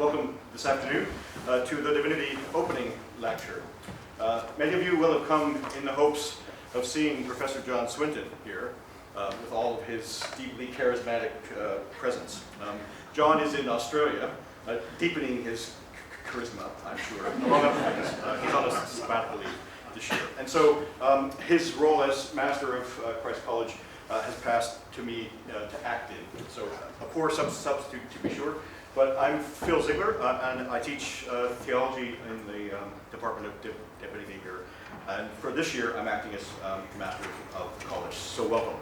welcome this afternoon to the Divinity opening lecture. Many of you will have come in the hopes of seeing Professor John Swinton here with all of his deeply charismatic presence. John is in Australia, deepening his charisma, I'm sure, among other things. He's on a sabbatical leave this year. And so his role as Master of Christ College has passed to me to act in. So a poor substitute to be sure. But I'm Phil Ziegler, and I teach theology in the Department of Divinity here. And for this year, I'm acting as Master of the College. So welcome.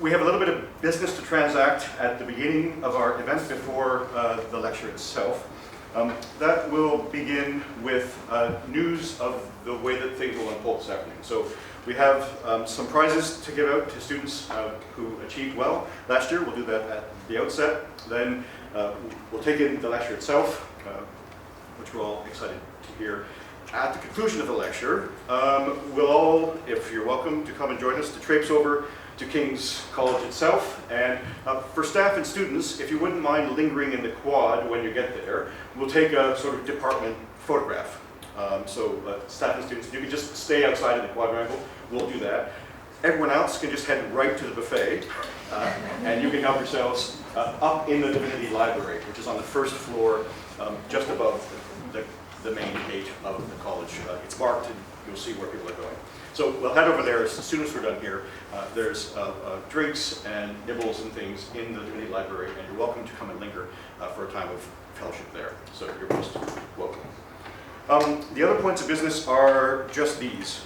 We have a little bit of business to transact at the beginning of our event before the lecture itself. That will begin with news of the way that things will unfold this afternoon. So we have some prizes to give out to students who achieved well last year. We'll do that at the outset. Then we'll take in the lecture itself, which we're all excited to hear. At the conclusion of the lecture, we'll all, if you're welcome, to come and join us to traipse over to King's College itself. And for staff and students, if you wouldn't mind lingering in the quad when you get there, we'll take a sort of department photograph. So staff and students, you can just stay outside in the quadrangle. We'll do that. Everyone else can just head right to the buffet, and you can help yourselves up in the Divinity Library, which is on the first floor, just above the main gate of the college. It's marked, and you'll see where people are going. So we'll head over there as soon as we're done here. There's drinks and nibbles and things in the Divinity Library, and you're welcome to come and linger for a time of fellowship there. So you're most welcome. The other points of business are just these.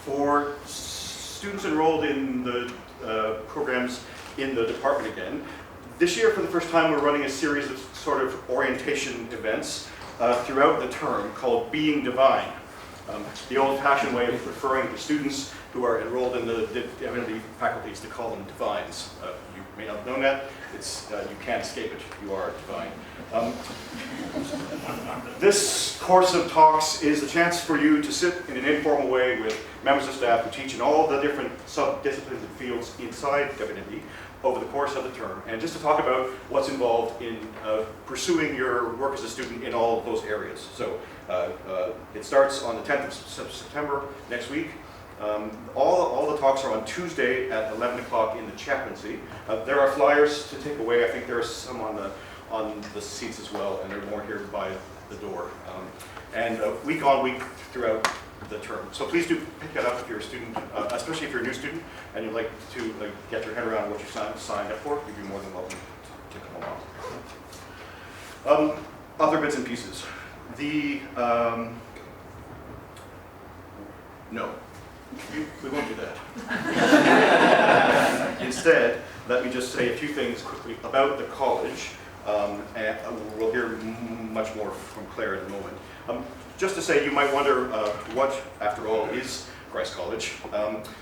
For students enrolled in the programs in the department again, this year for the first time we're running a series of sort of orientation events throughout the term called Being Divine. The old-fashioned way of referring to students who are enrolled in the Divinity faculties to call them divines. You may not have known that. It's, you can't escape it. You are divine. This course of talks is a chance for you to sit in an informal way with members of staff who teach in all the different sub-disciplines and fields inside Divinity over the course of the term, and just to talk about what's involved in pursuing your work as a student in all of those areas. So it starts on the 10th of September next week. All the talks are on Tuesday at 11 o'clock in the chaplaincy. There are flyers to take away. I think there are some on the seats as well, and there are more here by the door. And week on week throughout the term. So please do pick that up if you're a student, especially if you're a new student and you'd like to get your head around what you signed up for. You'd be more than welcome to come along. Other bits and pieces. No, we won't do that. Instead, let me just say a few things quickly about the college, and we'll hear much more from Clare in a moment. Just to say, you might wonder what, after all, is Christ College.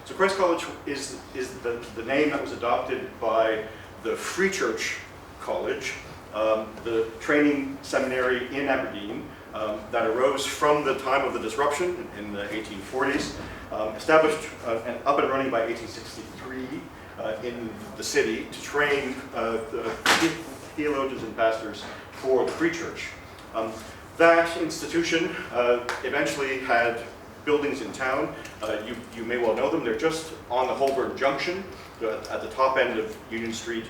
So Christ College is the name that was adopted by the Free Church College, the training seminary in Aberdeen that arose from the time of the disruption in the 1840s, established and up and running by 1863 in the city to train the theologians and pastors for the Free Church. That institution eventually had buildings in town. You may well know them. They're just on the Holborn Junction at the top end of Union Street.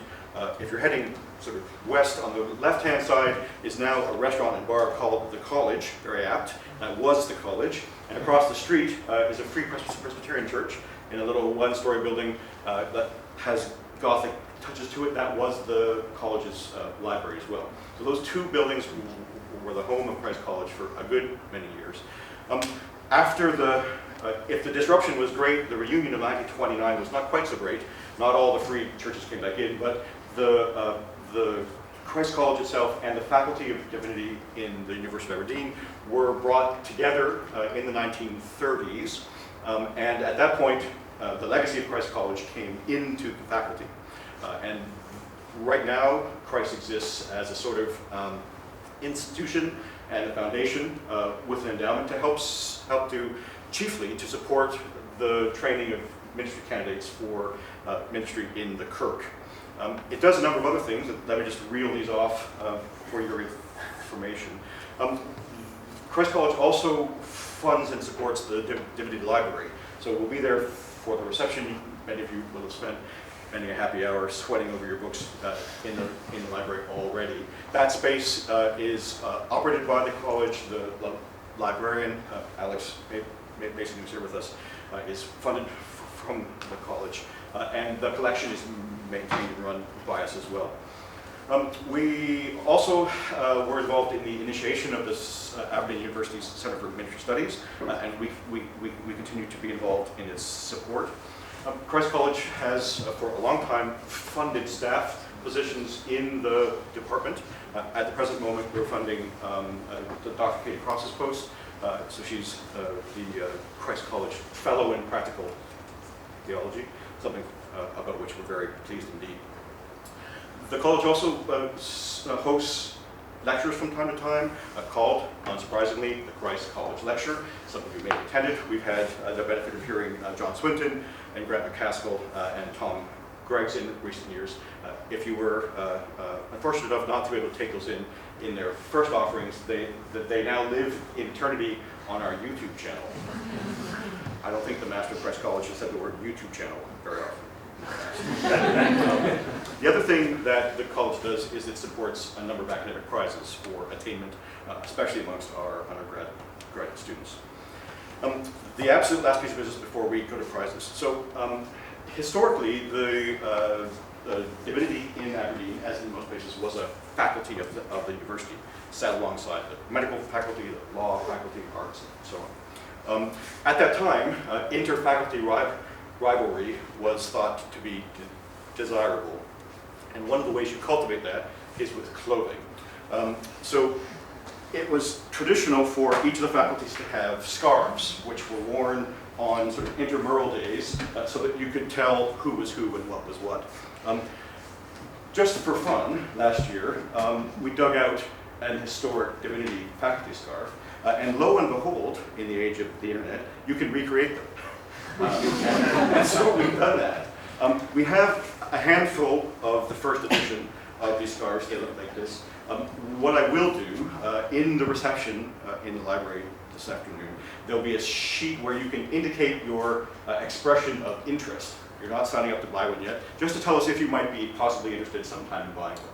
If you're heading sort of west, on the left-hand side is now a restaurant and bar called The College, very apt. That was The College. And across the street is a Free Presbyterian church in a little one-story building that has Gothic touches to it. That was the college's library as well. So those two buildings were the home of Christ College for a good many years. If the disruption was great, the reunion of 1929 was not quite so great. Not all the free churches came back in, but the Christ College itself and the Faculty of Divinity in the University of Aberdeen were brought together in the 1930s. And at that point, the legacy of Christ College came into the faculty. And right now, Christ exists as a sort of institution and a foundation with an endowment to help chiefly to support the training of ministry candidates for ministry in the Kirk. It does a number of other things. Let me just reel these off for your information. Christ College also funds and supports the Divinity Library. So we'll be there for the reception. Many of you will have spent many a happy hour sweating over your books in the library already. That space is operated by the college. The librarian, Alex Mason, who's here with us, is funded from the college. And the collection is maintained and run by us as well. We also were involved in the initiation of this Aberdeen University's Center for Ministry Studies, and we continue to be involved in its support. Christ College has, for a long time, funded staff positions in the department. At the present moment, we're funding Dr. Katie Cross's post, so she's the Christ College Fellow in Practical Theology, something about which we're very pleased indeed. The college also hosts lectures from time to time, called, unsurprisingly, the Christ College Lecture. Some of you may have attended. We've had the benefit of hearing John Swinton and Grant McCaskill and Tom Greggs in recent years. If you were unfortunate enough not to be able to take those in their first offerings, they now live in eternity on our YouTube channel. I don't think the Master of Christ College has said the word YouTube channel very often. The other thing that the college does is it supports a number of academic prizes for attainment, especially amongst our undergraduate students. The absolute last piece of business before we go to prizes. So historically, the Divinity in Aberdeen, as in most places, was a faculty of the university, sat alongside the medical faculty, the law faculty, arts, and so on. At that time, inter-faculty rivalry was thought to be desirable. And one of the ways you cultivate that is with clothing. So it was traditional for each of the faculties to have scarves, which were worn on sort of intramural days, so that you could tell who was who and what was what. Just for fun, last year, we dug out an historic Divinity faculty scarf, and lo and behold, in the age of the internet, you can recreate them. And so we've done that. We have a handful of the first edition of these scarves. They look like this. What I will do in the reception in the library this afternoon, there'll be a sheet where you can indicate your expression of interest. You're not signing up to buy one yet, just to tell us if you might be possibly interested sometime in buying one.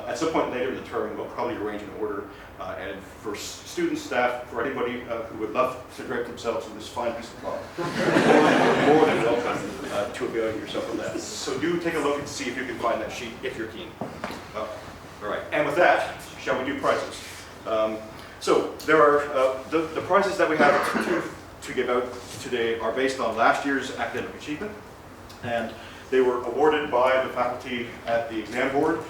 At some point later in the term, we'll probably arrange an order, and for students, staff, for anybody who would love to drape themselves in this fine piece of cloth, more than welcome to avail yourself of that. So do take a look and see if you can find that sheet if you're keen. All right, and with that, shall we do prizes? So there are the prizes that we have to give out today are based on last year's academic achievement, and they were awarded by the faculty at the exam board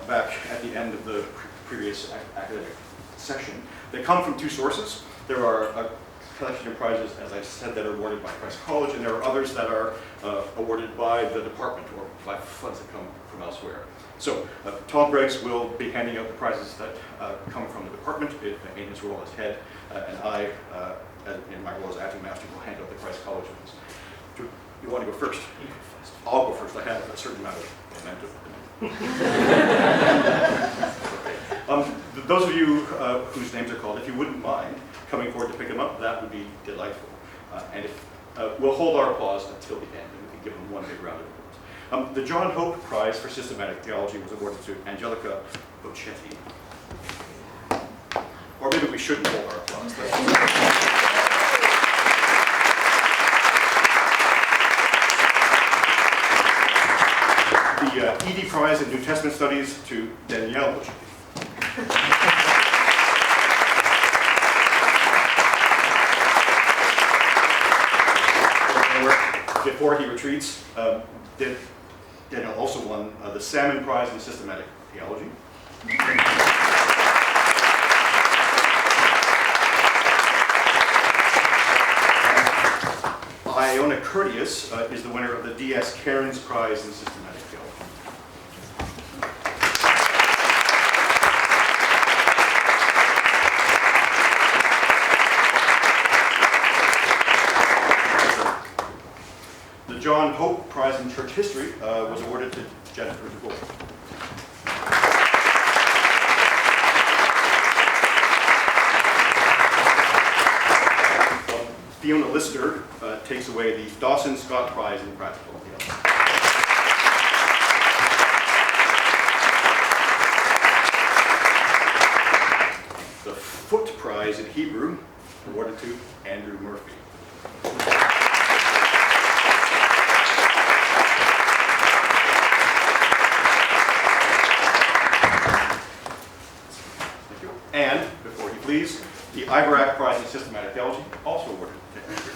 back at the end of the previous academic session. They come from two sources. There are a collection of prizes, as I said, that are awarded by Christ College, and there are others that are awarded by the department or by funds that come from elsewhere. So Tom Greggs will be handing out the prizes that come from the department in his role as head, and I, in my role as acting master, will hand out the Christ College ones. Do you want to go first? I'll go first. I have a certain amount of momentum. Those of you whose names are called, if you wouldn't mind coming forward to pick them up, that would be delightful. And if we'll hold our applause until the end, and we can give them one big round of applause. The John Hope Prize for Systematic Theology was awarded to Angelica Bocetti. Or maybe we shouldn't hold our applause. The ED Prize in New Testament Studies to Danielle Bocetti. Before he retreats, Daniel also won the Salmon Prize in Systematic Theology. Iona Curtius is the winner of the D.S. Cairns Prize in Systematic Theology. The John Hope Prize in Church History was awarded to Jennifer DeBoer. Fiona Lister takes away the Dawson Scott Prize in Practical Theology. The Foot Prize in Hebrew, awarded to Andrew Murphy. Thank you. And, before he flees, the Iverack Prize in Systematic Theology, also awarded to Andrew.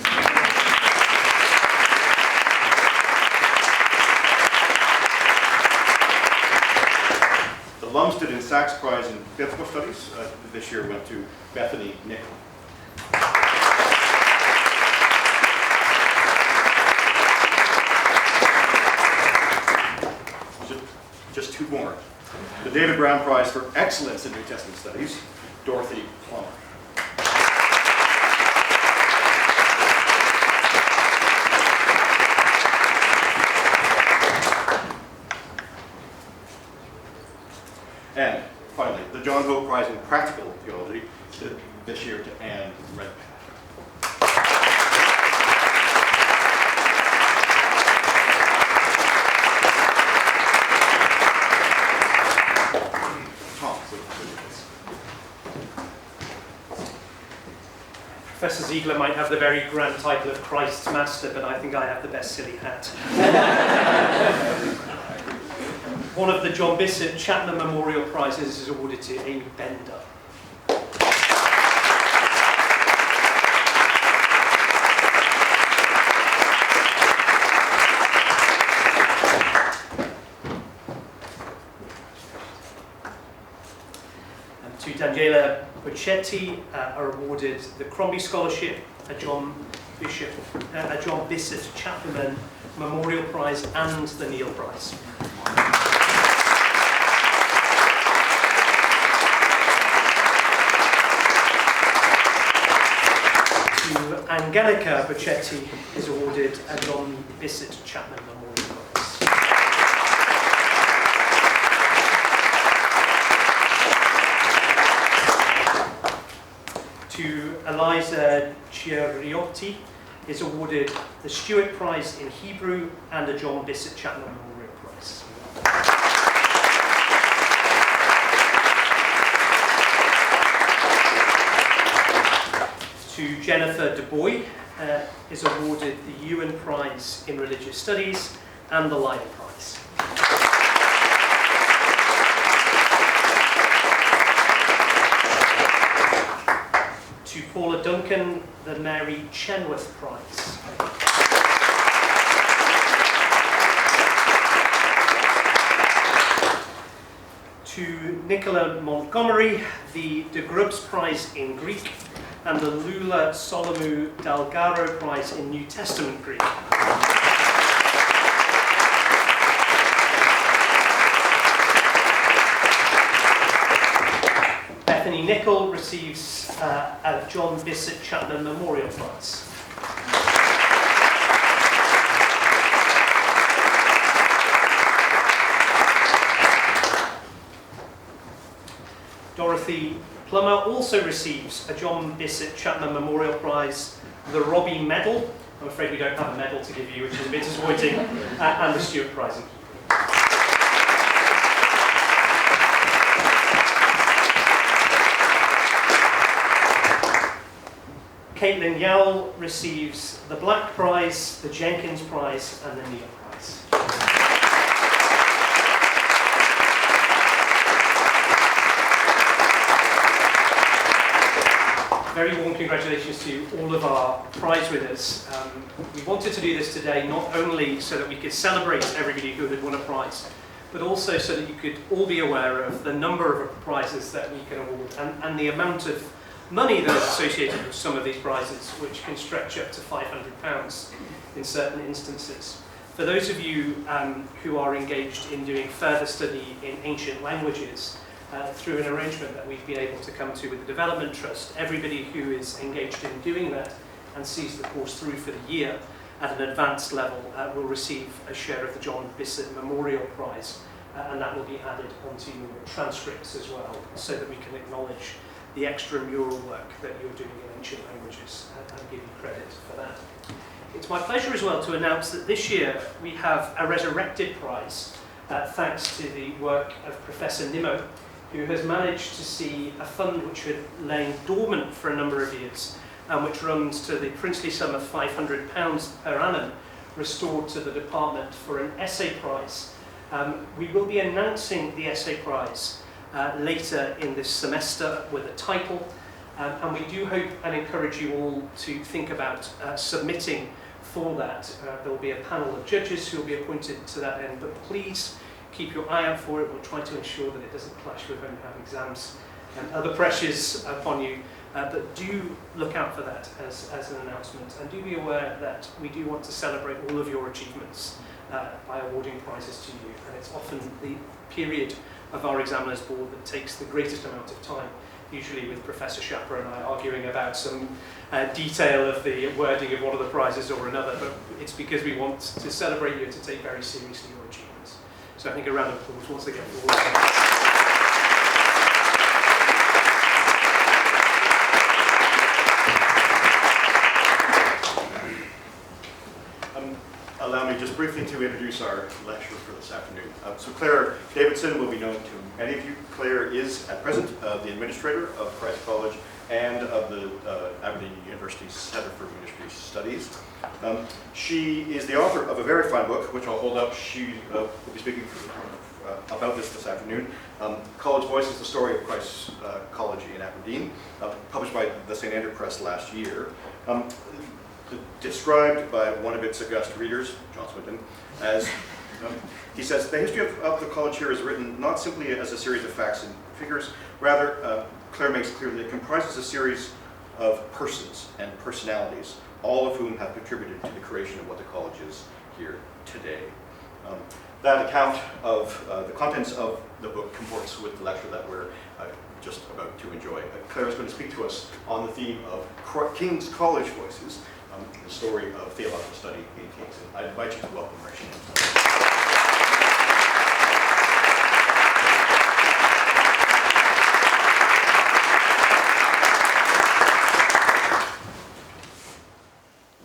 The Lumsden and Sachs Prize in Biblical Studies this year went to Bethany Nickel. Just two more. The David Brown Prize for Excellence in New Testament Studies, Dorothy Plummer. And finally, the John Hope Prize in Practical Theology this year to Anne Redpath. Professor Ziegler might have the very grand title of Christ's Master, but I think I have the best silly hat. One of the John Bissett Chapman Memorial Prizes is awarded to Amy Bender. And to Daniela Bocetti are awarded the Crombie Scholarship, a John Bissett Chapman Memorial Prize, and the Neil Prize. To Angelica Bocetti is awarded a John Bissett Chapman Memorial Prize. To Eliza Chiariotti is awarded the Stewart Prize in Hebrew and a John Bissett Chapman Memorial Prize. To Jennifer DeBoy is awarded the Ewan Prize in Religious Studies and the Lyon Prize. To Paula Duncan, the Mary Chenworth Prize. To Nicola Montgomery, the De Grubs Prize in Greek and the Lula Solomou Dalgaro Prize in New Testament Greek. Bethany Nickel receives a John Bissett Chapman Memorial Prize. Dorothy Plummer also receives a John Bissett Chapman Memorial Prize, the Robbie Medal. I'm afraid we don't have a medal to give you, which is a bit disappointing, and the Stewart Prize in Hebrew. Caitlin Yowell receives the Black Prize, the Jenkins Prize, and the Neil Prize. Very warm congratulations to all of our prize winners. We wanted to do this today not only so that we could celebrate everybody who had won a prize, but also so that you could all be aware of the number of prizes that we can award and the amount of money that is associated with some of these prizes, which can stretch up to £500 in certain instances. For those of you who are engaged in doing further study in ancient languages, through an arrangement that we've been able to come to with the Development Trust, everybody who is engaged in doing that and sees the course through for the year at an advanced level will receive a share of the John Bissett Memorial Prize, and that will be added onto your transcripts as well, so that we can acknowledge the extramural work that you're doing in ancient languages and give you credit for that. It's my pleasure as well to announce that this year we have a resurrected prize, thanks to the work of Professor Nimmo, who has managed to see a fund which had lain dormant for a number of years, and which runs to the princely sum of £500 per annum, restored to the department for an essay prize. We will be announcing the essay prize later in this semester with a title, and we do hope and encourage you all to think about submitting for that. There will be a panel of judges who will be appointed to that end, but please keep your eye out for it. We'll try to ensure that it doesn't clash with when you have exams and other pressures upon you. But do look out for that as an announcement, and do be aware that we do want to celebrate all of your achievements by awarding prizes to you, and it's often the period of our examiners board that takes the greatest amount of time, usually with Professor Shapper and I arguing about some detail of the wording of one of the prizes or another, but it's because we want to celebrate you and to take very seriously your achievements. So I think a round of applause once again for all of them. Allow me just briefly to introduce our lecturer for this afternoon. So Clare Davidson will be known to many of you. Clare is at present the administrator of Christ College and of the Aberdeen University Centre for Ministry Studies. She is the author of a very fine book, which I'll hold up. She will be speaking about this afternoon. College Voices, the story of Christ College in Aberdeen, published by the St. Andrew Press last year. Described by one of its august readers, John Swinton, as, he says, the history of the college here is written not simply as a series of facts and figures, rather, Clare makes clear that it comprises a series of persons and personalities, all of whom have contributed to the creation of what the college is here today. That account of the contents of the book comports with the lecture that we're just about to enjoy. Clare is going to speak to us on the theme of King's College Voices, the story of theological study in Kings. And I invite you to welcome Rachel.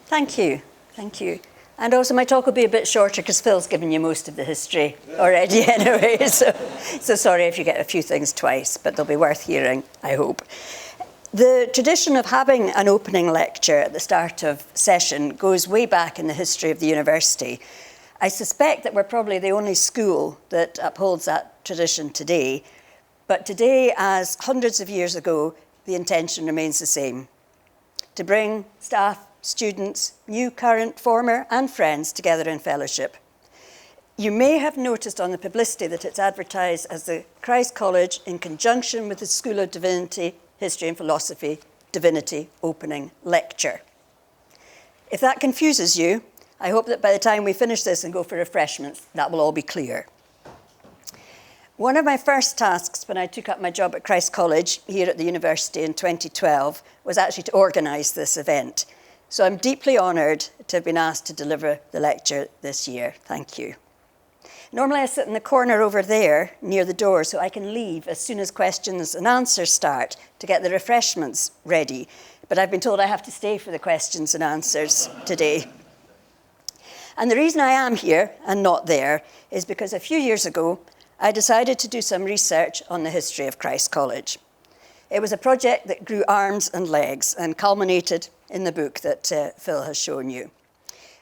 Thank you. Thank you. And also my talk will be a bit shorter because Phil's given you most of the history already anyway. So sorry if you get a few things twice, but they'll be worth hearing, I hope. The tradition of having an opening lecture at the start of session goes way back in the history of the university. I suspect that we're probably the only school that upholds that tradition today. But today, as hundreds of years ago, the intention remains the same: to bring staff, students, new, current, former, and friends together in fellowship. You may have noticed on the publicity that it's advertised as the Christ College in conjunction with the School of Divinity, History and Philosophy, Divinity Opening Lecture. If that confuses you, I hope that by the time we finish this and go for refreshments, that will all be clear. One of my first tasks when I took up my job at Christ College here at the university in 2012 was actually to organise this event. So I'm deeply honoured to have been asked to deliver the lecture this year. Thank you. Normally I sit in the corner over there near the door so I can leave as soon as questions and answers start to get the refreshments ready. But I've been told I have to stay for the questions and answers today. And the reason I am here and not there is because a few years ago I decided to do some research on the history of Christ College. It was a project that grew arms and legs and culminated in the book that Phil has shown you.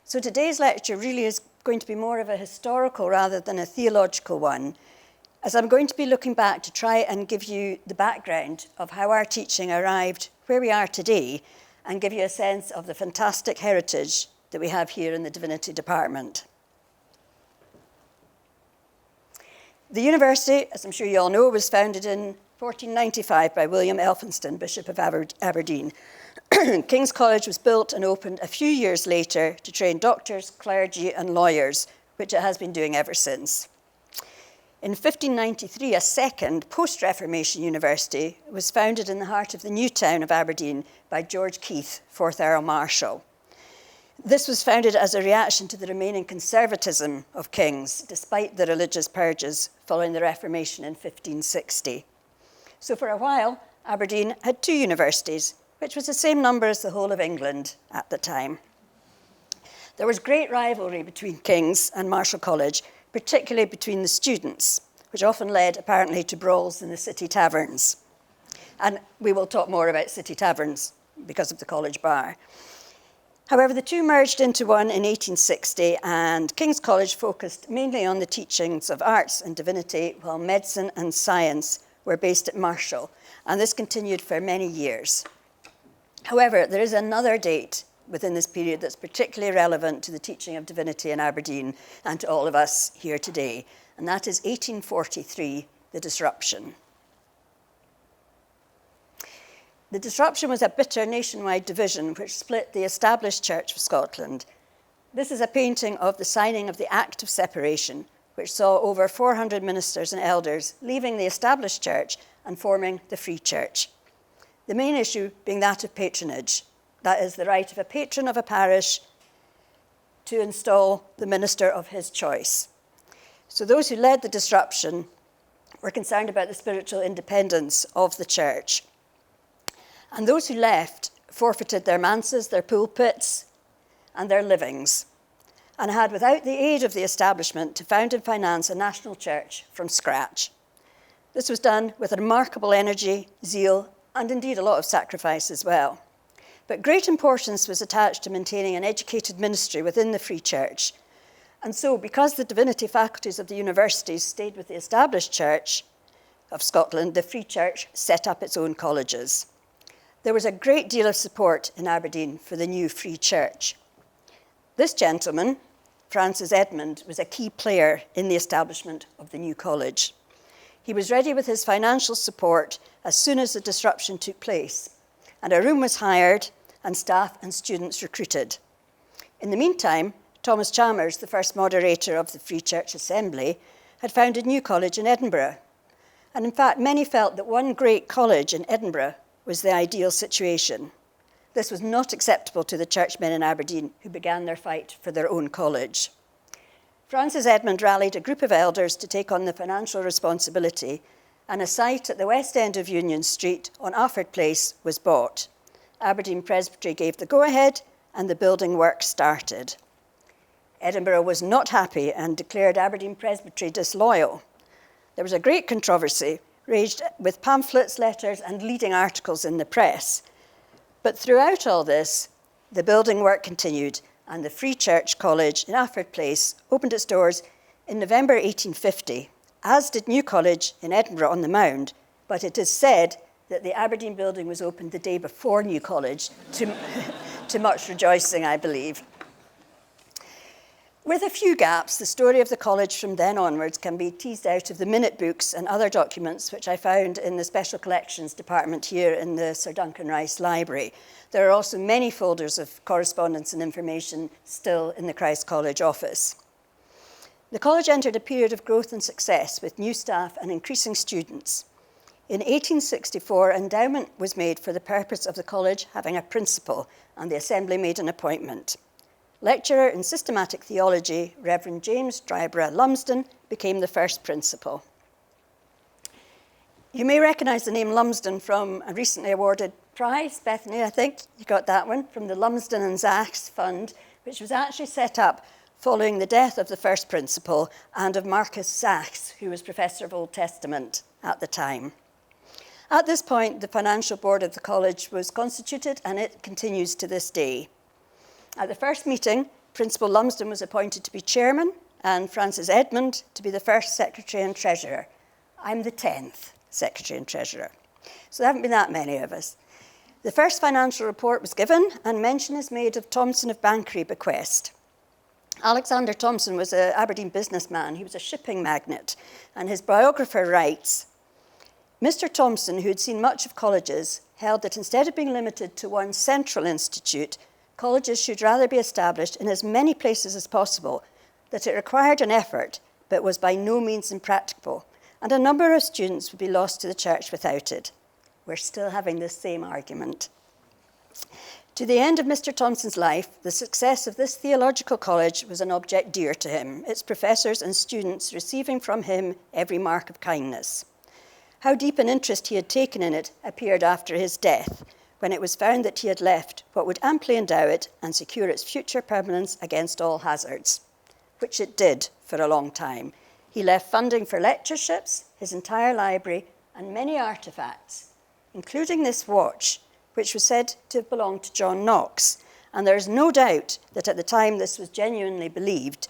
So today's lecture really is going to be more of a historical rather than a theological one, as I'm going to be looking back to try and give you the background of how our teaching arrived where we are today and give you a sense of the fantastic heritage that we have here in the Divinity Department. The university, as I'm sure you all know, was founded in 1495 by William Elphinston, Bishop of Aberdeen. King's College was built and opened a few years later to train doctors, clergy and lawyers, which it has been doing ever since. In 1593, a second post-Reformation university was founded in the heart of the new town of Aberdeen by George Keith, 4th Earl Marshal. This was founded as a reaction to the remaining conservatism of kings, despite the religious purges following the Reformation in 1560. So for a while, Aberdeen had 2 universities, which was the same number as the whole of England at the time. There was great rivalry between King's and Marischal College, particularly between the students, which often led apparently to brawls in the city taverns. And we will talk more about city taverns because of the college bar. However, the 2 merged into one in 1860, and King's College focused mainly on the teachings of arts and divinity, while medicine and science were based at Marischal, and this continued for many years. However, there is another date within this period that's particularly relevant to the teaching of divinity in Aberdeen and to all of us here today, and that is 1843, the disruption. The disruption was a bitter nationwide division which split the established Church of Scotland. This is a painting of the signing of the Act of Separation, which saw over 400 ministers and elders leaving the established church and forming the Free Church. The main issue being that of patronage, that is, the right of a patron of a parish to install the minister of his choice. So those who led the disruption were concerned about the spiritual independence of the church. And those who left forfeited their manses, their pulpits, and their livings, and had, without the aid of the establishment, to found and finance a national church from scratch. This was done with remarkable energy, zeal, and indeed a lot of sacrifice as well. But great importance was attached to maintaining an educated ministry within the Free Church. And so, because the divinity faculties of the universities stayed with the established Church of Scotland, the Free Church set up its own colleges. There was a great deal of support in Aberdeen for the new Free Church. This gentleman, Francis Edmund, was a key player in the establishment of the new college. He was ready with his financial support as soon as the disruption took place, and a room was hired and staff and students recruited. In the meantime, Thomas Chalmers, the first moderator of the Free Church Assembly, had founded a new college in Edinburgh. And in fact, many felt that one great college in Edinburgh was the ideal situation. This was not acceptable to the churchmen in Aberdeen who began their fight for their own college. Francis Edmund rallied a group of elders to take on the financial responsibility, and a site at the west end of Union Street on Alford Place was bought. Aberdeen Presbytery gave the go-ahead, and the building work started. Edinburgh was not happy and declared Aberdeen Presbytery disloyal. There was a great controversy, raged with pamphlets, letters, and leading articles in the press. But throughout all this, the building work continued, and the Free Church College in Alford Place opened its doors in November 1850, as did New College in Edinburgh on the Mound, but it is said that the Aberdeen building was opened the day before New College, to much rejoicing, I believe. With a few gaps, the story of the college from then onwards can be teased out of the minute books and other documents which I found in the Special Collections Department here in the Sir Duncan Rice Library. There are also many folders of correspondence and information still in the Christ College office. The college entered a period of growth and success with new staff and increasing students. In 1864, endowment was made for the purpose of the college having a principal, and the Assembly made an appointment. Lecturer in systematic theology, Reverend James Dryborough Lumsden, became the first principal. You may recognise the name Lumsden from a recently awarded prize, Bethany, I think, you got that one, from the Lumsden and Zachs Fund, which was actually set up following the death of the first principal and of Marcus Zachs, who was Professor of Old Testament at the time. At this point, the financial board of the college was constituted, and it continues to this day. At the first meeting, Principal Lumsden was appointed to be chairman and Francis Edmund to be the first secretary and treasurer. I'm the 10th secretary and treasurer. So there haven't been that many of us. The first financial report was given, and mention is made of Thomson of Banchory bequest. Alexander Thomson was an Aberdeen businessman. He was a shipping magnate, and his biographer writes, Mr. Thomson, who had seen much of colleges, held that instead of being limited to one central institute, colleges should rather be established in as many places as possible, that it required an effort, but was by no means impracticable, and a number of students would be lost to the church without it. We're still having this same argument. To the end of Mr. Thompson's life, the success of this theological college was an object dear to him, its professors and students receiving from him every mark of kindness. How deep an interest he had taken in it appeared after his death, when it was found that he had left what would amply endow it and secure its future permanence against all hazards, which it did for a long time. He left funding for lectureships, his entire library, and many artefacts, including this watch, which was said to have belonged to John Knox. And there is no doubt that at the time this was genuinely believed,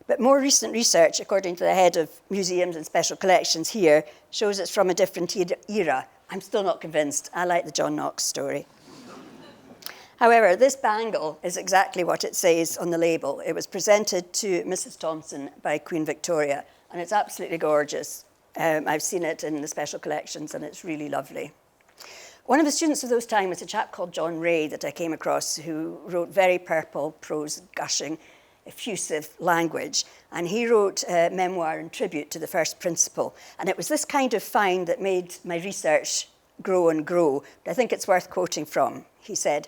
but more recent research, according to the head of museums and special collections here, shows it's from a different era. I'm still not convinced. I like the John Knox story. However, this bangle is exactly what it says on the label. It was presented to Mrs. Thompson by Queen Victoria, and it's absolutely gorgeous. I've seen it in the special collections, and it's really lovely. One of the students of those times was a chap called John Ray that I came across, who wrote very purple prose, gushing, effusive language. And he wrote a memoir in tribute to the first principal. And it was this kind of find that made my research grow and grow. But I think it's worth quoting from. He said,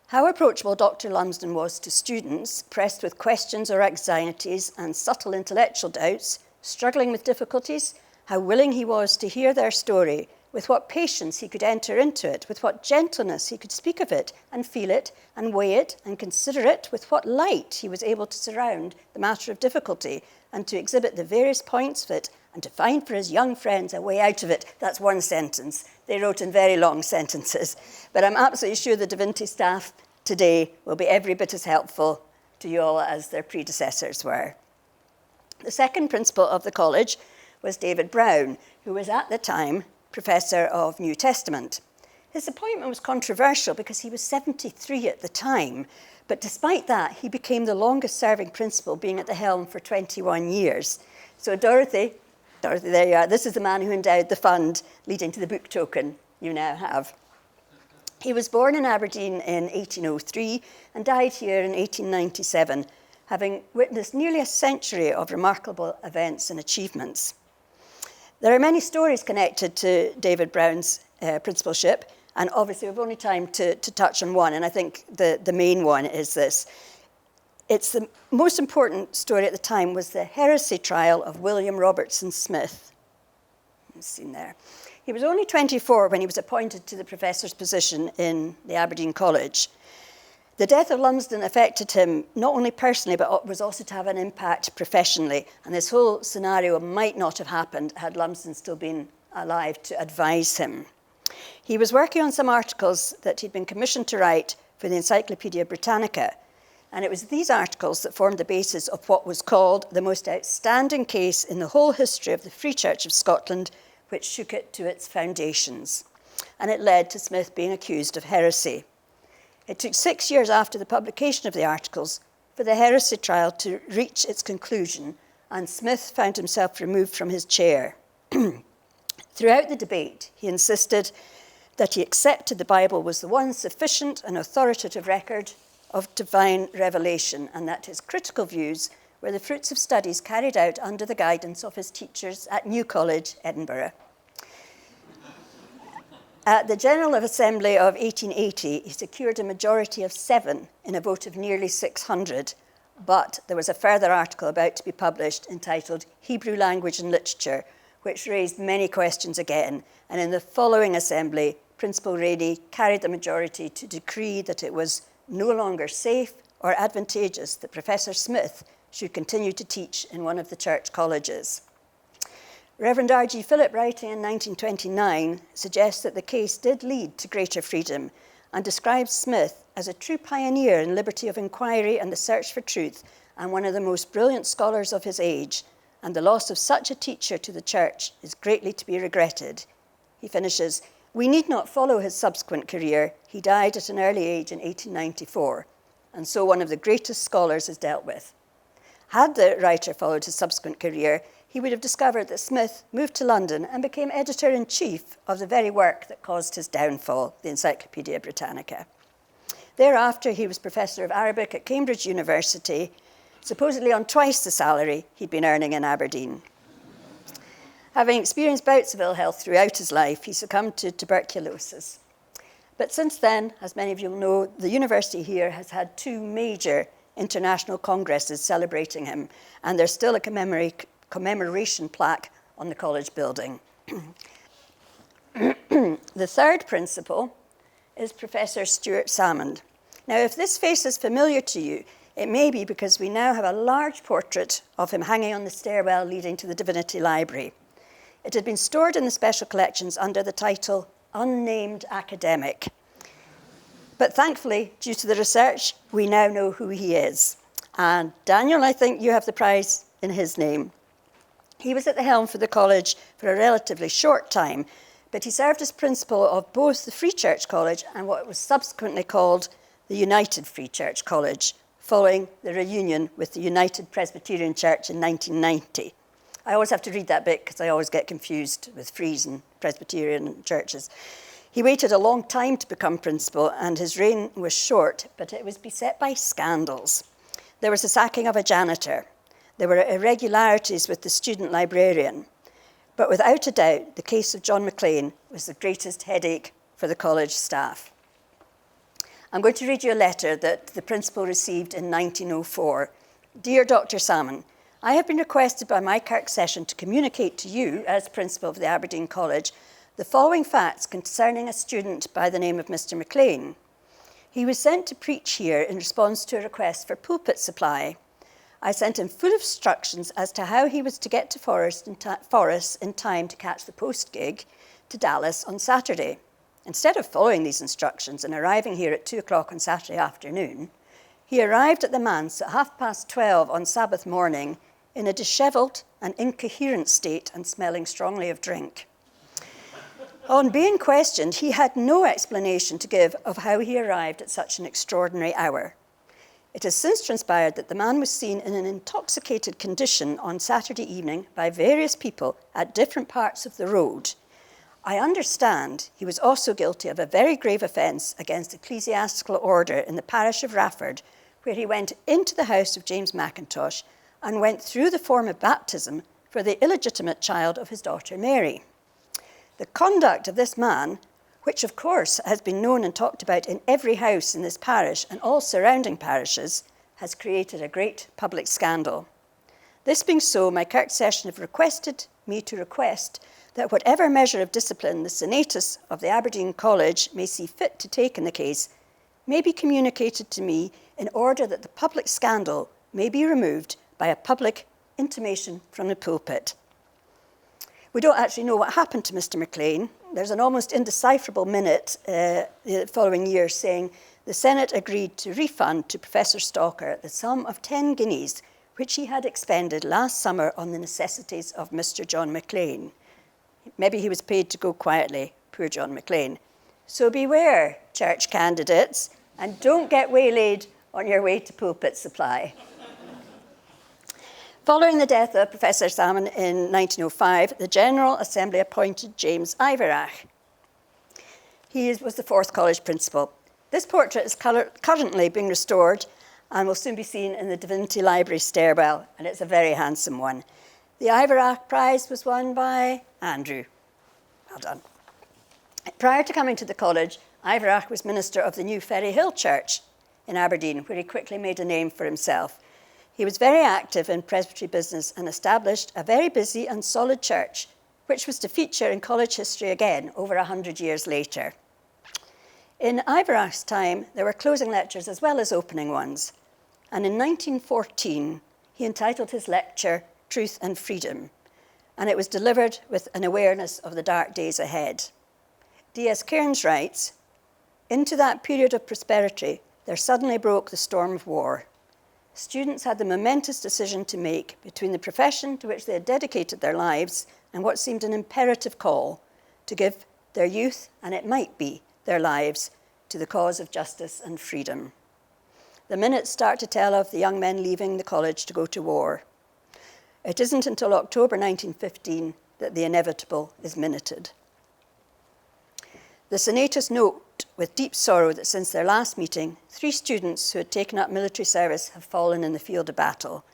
"How approachable Dr. Lumsden was to students, pressed with questions or anxieties and subtle intellectual doubts, struggling with difficulties, how willing he was to hear their story, with what patience he could enter into it, with what gentleness he could speak of it and feel it and weigh it and consider it, with what light he was able to surround the matter of difficulty and to exhibit the various points of it and to find for his young friends a way out of it." That's one sentence. They wrote in very long sentences. But I'm absolutely sure the Divinity staff today will be every bit as helpful to you all as their predecessors were. The second principal of the college was David Brown, who was at the time Professor of New Testament. His appointment was controversial because he was 73 at the time, but despite that, he became the longest-serving principal, being at the helm for 21 years. So Dorothy, there you are. This is the man who endowed the fund leading to the book token you now have. He was born in Aberdeen in 1803 and died here in 1897, having witnessed nearly a century of remarkable events and achievements. There are many stories connected to David Brown's principalship, and obviously we've only time to touch on one, and I think the main one is this. It's the most important story at the time was the heresy trial of William Robertson Smith. It's seen there. He was only 24 when he was appointed to the professor's position in the Aberdeen College. The death of Lumsden affected him not only personally, but was also to have an impact professionally. And this whole scenario might not have happened had Lumsden still been alive to advise him. He was working on some articles that he'd been commissioned to write for the Encyclopaedia Britannica. And it was these articles that formed the basis of what was called the most outstanding case in the whole history of the Free Church of Scotland, which shook it to its foundations. And it led to Smith being accused of heresy. It took 6 years after the publication of the articles for the heresy trial to reach its conclusion, and Smith found himself removed from his chair. Throughout the debate, he insisted that he accepted the Bible was the one sufficient and authoritative record of divine revelation, and that his critical views were the fruits of studies carried out under the guidance of his teachers at New College, Edinburgh. At the General Assembly of 1880, he secured a majority of 7 in a vote of nearly 600, but there was a further article about to be published entitled Hebrew Language and Literature, which raised many questions again, and in the following assembly, Principal Rainey carried the majority to decree that it was no longer safe or advantageous that Professor Smith should continue to teach in one of the church colleges. Reverend R.G. Phillip, writing in 1929, suggests that the case did lead to greater freedom and describes Smith as a true pioneer in liberty of inquiry and the search for truth, and one of the most brilliant scholars of his age, and the loss of such a teacher to the church is greatly to be regretted. He finishes, "We need not follow his subsequent career. He died at an early age in 1894, and so one of the greatest scholars is dealt with." Had the writer followed his subsequent career, he would have discovered that Smith moved to London and became editor-in-chief of the very work that caused his downfall, the Encyclopaedia Britannica. Thereafter, he was Professor of Arabic at Cambridge University, supposedly on twice the salary he'd been earning in Aberdeen. Having experienced bouts of ill health throughout his life, he succumbed to tuberculosis. But since then, as many of you will know, the university here has had 2 major international congresses celebrating him, and there's still a commemoration plaque on the college building. The third principal is Professor Stuart Salmond. Now, if this face is familiar to you, it may be because we now have a large portrait of him hanging on the stairwell leading to the Divinity Library. It had been stored in the special collections under the title Unnamed Academic. But thankfully, due to the research, we now know who he is. And Daniel, I think you have the prize in his name. He was at the helm for the college for a relatively short time, but he served as principal of both the Free Church College and what was subsequently called the United Free Church College, following the reunion with the United Presbyterian Church in 1990. I always have to read that bit because I always get confused with Frees and Presbyterian churches. He waited a long time to become principal, and his reign was short, but it was beset by scandals. There was the sacking of a janitor. There were irregularities with the student librarian. But without a doubt, the case of John Maclean was the greatest headache for the college staff. I'm going to read you a letter that the principal received in 1904. Dear Dr. Salmon, I have been requested by my Kirk session to communicate to you, as principal of the Aberdeen College, the following facts concerning a student by the name of Mr. Maclean. He was sent to preach here in response to a request for pulpit supply. I sent him full instructions as to how he was to get to Forres in time to catch the post gig to Dallas on Saturday. Instead of following these instructions and arriving here at 2 o'clock on Saturday afternoon, he arrived at the manse at 12:30 on Sabbath morning in a dishevelled and incoherent state and smelling strongly of drink. On being questioned, he had no explanation to give of how he arrived at such an extraordinary hour. It has since transpired that the man was seen in an intoxicated condition on Saturday evening by various people at different parts of the road. I understand he was also guilty of a very grave offence against ecclesiastical order in the parish of Rafford, where he went into the house of James Mackintosh and went through the form of baptism for the illegitimate child of his daughter Mary. The conduct of this man, which of course has been known and talked about in every house in this parish and all surrounding parishes, has created a great public scandal. This being so, my Kirk session have requested me to request that whatever measure of discipline the Senatus of the Aberdeen College may see fit to take in the case may be communicated to me in order that the public scandal may be removed by a public intimation from the pulpit. We don't actually know what happened to Mr. Maclean. There's an almost indecipherable minute the following year saying the Senate agreed to refund to Professor Stalker the sum of 10 guineas which he had expended last summer on the necessities of Mr. John Maclean. Maybe he was paid to go quietly, poor John Maclean. So beware, church candidates, and don't get waylaid on your way to pulpit supply. Following the death of Professor Salmon in 1905, the General Assembly appointed James Iverach. He was the 4th college principal. This portrait is currently being restored and will soon be seen in the Divinity Library stairwell, and it's a very handsome one. The Iverach Prize was won by Andrew. Well done. Prior to coming to the college, Iverach was minister of the new Ferry Hill Church in Aberdeen, where he quickly made a name for himself. He was very active in presbytery business and established a very busy and solid church, which was to feature in college history again over 100 years later. In Iverach's time, there were closing lectures as well as opening ones. And in 1914, he entitled his lecture Truth and Freedom, and it was delivered with an awareness of the dark days ahead. D.S. Cairns writes, "Into that period of prosperity, there suddenly broke the storm of war. Students had the momentous decision to make between the profession to which they had dedicated their lives and what seemed an imperative call to give their youth, and it might be their lives, to the cause of justice and freedom. The minutes start to tell of the young men leaving the college to go to war. It isn't until October 1915 that the inevitable is minuted." The Senatus note with deep sorrow that since their last meeting, 3 students who had taken up military service have fallen in the field of battle.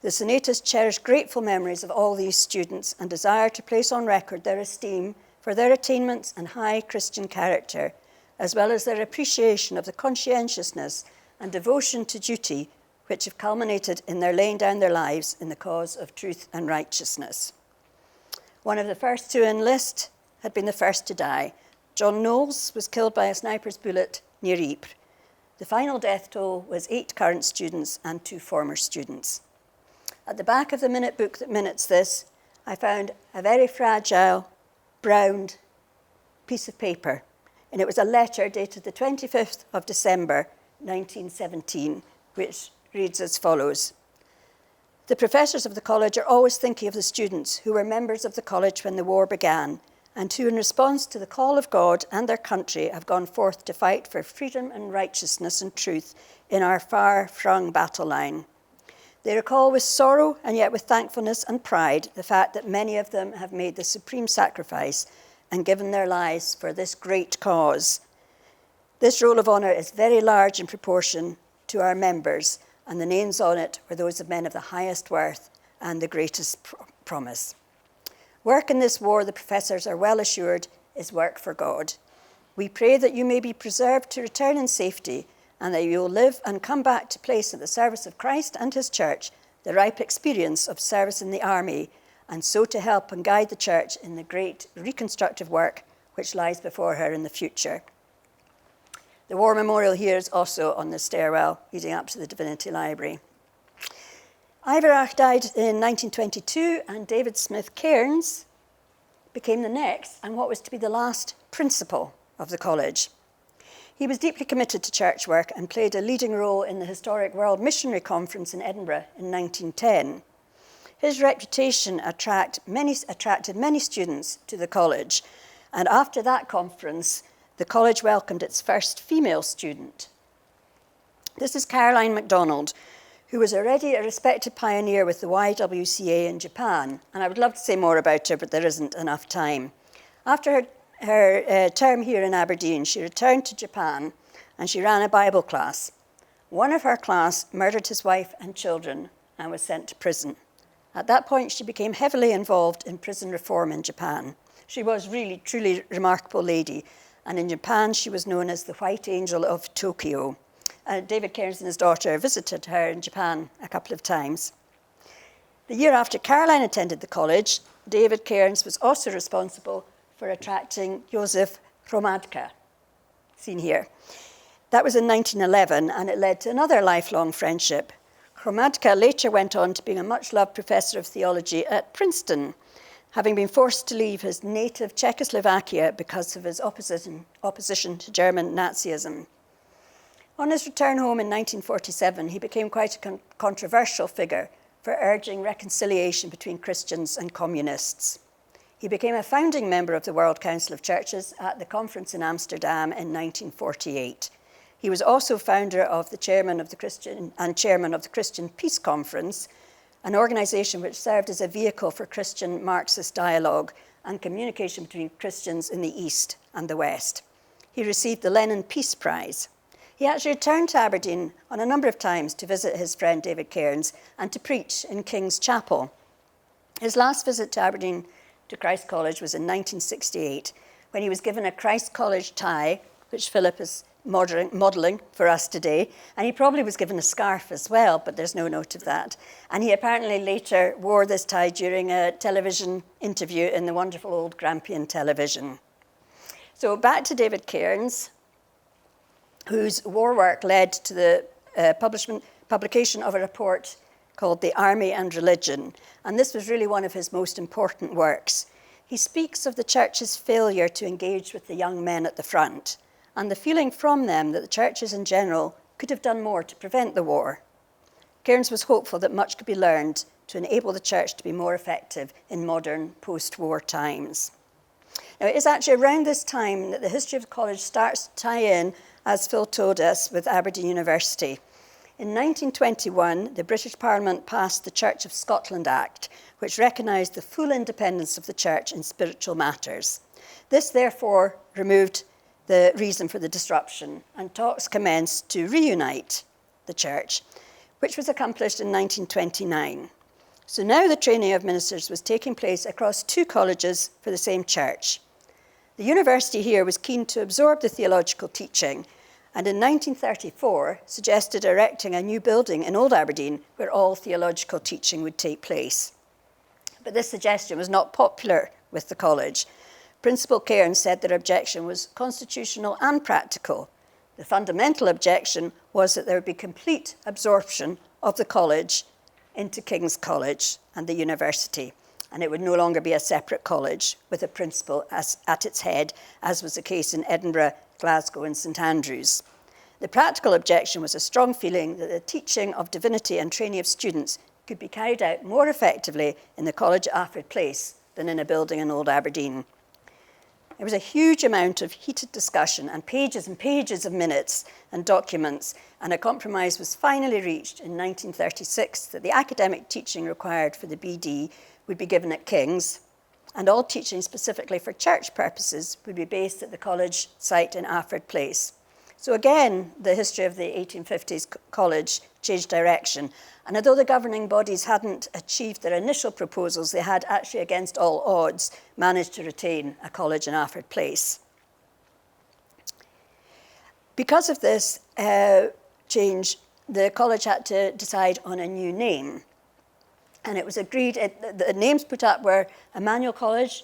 The Senatus cherish grateful memories of all these students and desire to place on record their esteem for their attainments and high Christian character, as well as their appreciation of the conscientiousness and devotion to duty which have culminated in their laying down their lives in the cause of truth and righteousness. One of the first to enlist had been the first to die. John Knowles was killed by a sniper's bullet near Ypres. The final death toll was 8 current students and 2 former students. At the back of the minute book that minutes this, I found a very fragile, browned piece of paper, and it was a letter dated the 25th of December, 1917, which reads as follows. The professors of the college are always thinking of the students who were members of the college when the war began, and who in response to the call of God and their country have gone forth to fight for freedom and righteousness and truth in our far-flung battle line. They recall with sorrow and yet with thankfulness and pride the fact that many of them have made the supreme sacrifice and given their lives for this great cause. This roll of honour is very large in proportion to our members, and the names on it were those of men of the highest worth and the greatest promise. Work in this war, the professors are well assured, is work for God. We pray that you may be preserved to return in safety, and that you will live and come back to place at the service of Christ and his church the ripe experience of service in the army, and so to help and guide the church in the great reconstructive work which lies before her in the future. The war memorial here is also on the stairwell leading up to the Divinity Library. Iverach died in 1922, and David Smith Cairns became the next and what was to be the last principal of the college. He was deeply committed to church work and played a leading role in the historic World Missionary Conference in Edinburgh in 1910. His reputation attracted many students to the college, and after that conference, the college welcomed its first female student. This is Caroline MacDonald, who was already a respected pioneer with the YWCA in Japan, and I would love to say more about her, but there isn't enough time. After her term here in Aberdeen, she returned to Japan, and she ran a Bible class. One of her class murdered his wife and children and was sent to prison. At that point, she became heavily involved in prison reform in Japan. She was really, truly remarkable lady, and in Japan, she was known as the White Angel of Tokyo. David Cairns and his daughter visited her in Japan a couple of times. The year after Caroline attended the college, David Cairns was also responsible for attracting Josef Hromadka, seen here. That was in 1911, and it led to another lifelong friendship. Hromadka later went on to being a much-loved professor of theology at Princeton, having been forced to leave his native Czechoslovakia because of his opposition to German Nazism. On his return home in 1947, he became quite a controversial figure for urging reconciliation between Christians and communists. He became a founding member of the World Council of Churches at the conference in Amsterdam in 1948. He was also founder of the chairman of the Christian Peace Conference, an organisation which served as a vehicle for Christian Marxist dialogue and communication between Christians in the East and the West. He received the Lenin Peace Prize. He actually returned to Aberdeen on a number of times to visit his friend David Cairns and to preach in King's Chapel. His last visit to Aberdeen to Christ College was in 1968, when he was given a Christ College tie, which Philip is modelling for us today, and he probably was given a scarf as well, but there's no note of that. And he apparently later wore this tie during a television interview in the wonderful old Grampian television. So back to David Cairns, whose war work led to the publication of a report called The Army and Religion, and this was really one of his most important works. He speaks of the church's failure to engage with the young men at the front, and the feeling from them that the churches in general could have done more to prevent the war. Cairns was hopeful that much could be learned to enable the church to be more effective in modern post-war times. Now, it is actually around this time that the history of the college starts to tie in, as Phil told us, with Aberdeen University. In 1921, the British Parliament passed the Church of Scotland Act, which recognised the full independence of the church in spiritual matters. This, therefore, removed the reason for the disruption, and talks commenced to reunite the church, which was accomplished in 1929. So now the training of ministers was taking place across 2 colleges for the same church. The university here was keen to absorb the theological teaching, and in 1934 suggested erecting a new building in Old Aberdeen where all theological teaching would take place. But this suggestion was not popular with the college. Principal Cairns said their objection was constitutional and practical. The fundamental objection was that there would be complete absorption of the college into King's College and the university, and it would no longer be a separate college with a principal at its head, as was the case in Edinburgh, Glasgow and St Andrews. The practical objection was a strong feeling that the teaching of divinity and training of students could be carried out more effectively in the college at Alfred Place than in a building in Old Aberdeen. There was a huge amount of heated discussion and pages of minutes and documents, and a compromise was finally reached in 1936 that the academic teaching required for the BD would be given at King's, and all teaching specifically for church purposes would be based at the college site in Alfred Place. So again, the history of the 1850s college changed direction, and although the governing bodies hadn't achieved their initial proposals, they had actually, against all odds, managed to retain a college in Alfred Place. Because of this change, the college had to decide on a new name. And it was agreed, the names put up were Emmanuel College,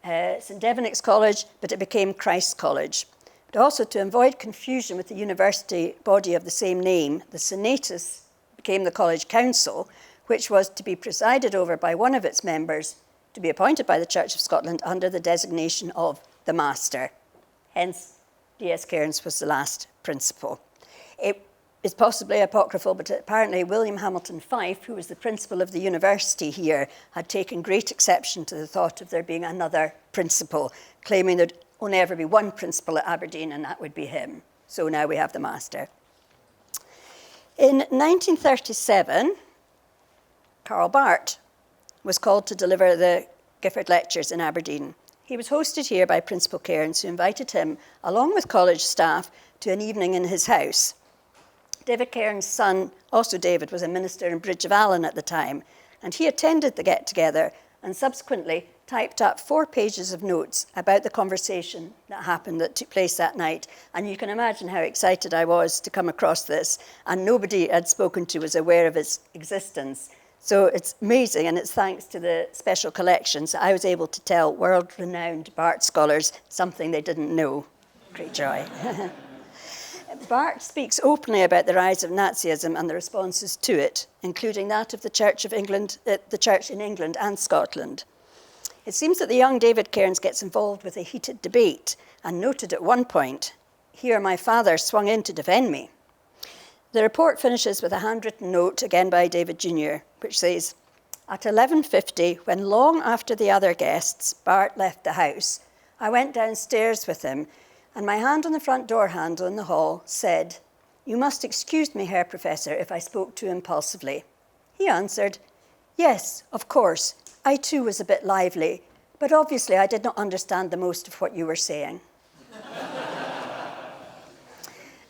St Devenick's College, but it became Christ's College. But also to avoid confusion with the university body of the same name, the Senatus became the College Council, which was to be presided over by one of its members, to be appointed by the Church of Scotland under the designation of the Master. Hence, D.S. Cairns was the last principal. It is possibly apocryphal, but apparently William Hamilton Fyfe, who was the principal of the university here, had taken great exception to the thought of there being another principal, claiming there'd only ever be one principal at Aberdeen, and that would be him. So now we have the Master. In 1937, Karl Barth was called to deliver the Gifford Lectures in Aberdeen. He was hosted here by Principal Cairns, who invited him, along with college staff, to an evening in his house. David Cairns' son, also David, was a minister in Bridge of Allen at the time, and he attended the get-together and subsequently typed up 4 pages of notes about the conversation that took place that night. And you can imagine how excited I was to come across this, and nobody I'd spoken to was aware of its existence. So it's amazing, and it's thanks to the special collections that I was able to tell world-renowned Barth scholars something they didn't know. Great joy. Barth speaks openly about the rise of Nazism and the responses to it, including that of the Church in England and Scotland. It seems that the young David Cairns gets involved with a heated debate and noted at one point, "Here my father swung in to defend me." The report finishes with a handwritten note, again by David Jr., which says, "At 11:50, when long after the other guests, Barth left the house, I went downstairs with him, and my hand on the front door handle in the hall said, 'You must excuse me, Herr Professor, if I spoke too impulsively.' He answered, 'Yes, of course, I too was a bit lively, but obviously I did not understand the most of what you were saying.'"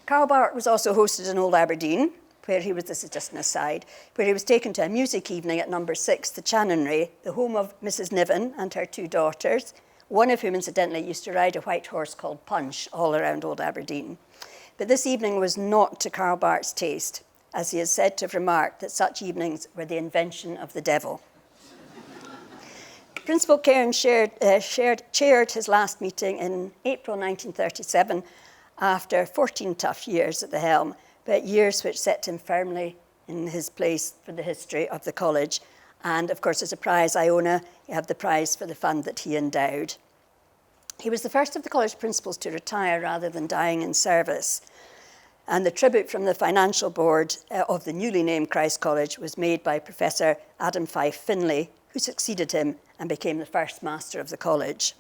Karl Barth was also hosted in Old Aberdeen, where he was, this is just an aside, where he was taken to a music evening at number 6, the Chanonry, the home of Mrs. Niven and her 2 daughters, one of whom incidentally used to ride a white horse called Punch all around Old Aberdeen. But this evening was not to Karl Barth's taste, as he is said to have remarked that such evenings were the invention of the devil. Principal Cairns chaired his last meeting in April 1937 after 14 tough years at the helm, but years which set him firmly in his place for the history of the college. And of course, as a prize Iona, you have the prize for the fund that he endowed. He was the first of the college principals to retire rather than dying in service. And the tribute from the financial board of the newly named Christ College was made by Professor Adam Fife Finlay, who succeeded him and became the first master of the college.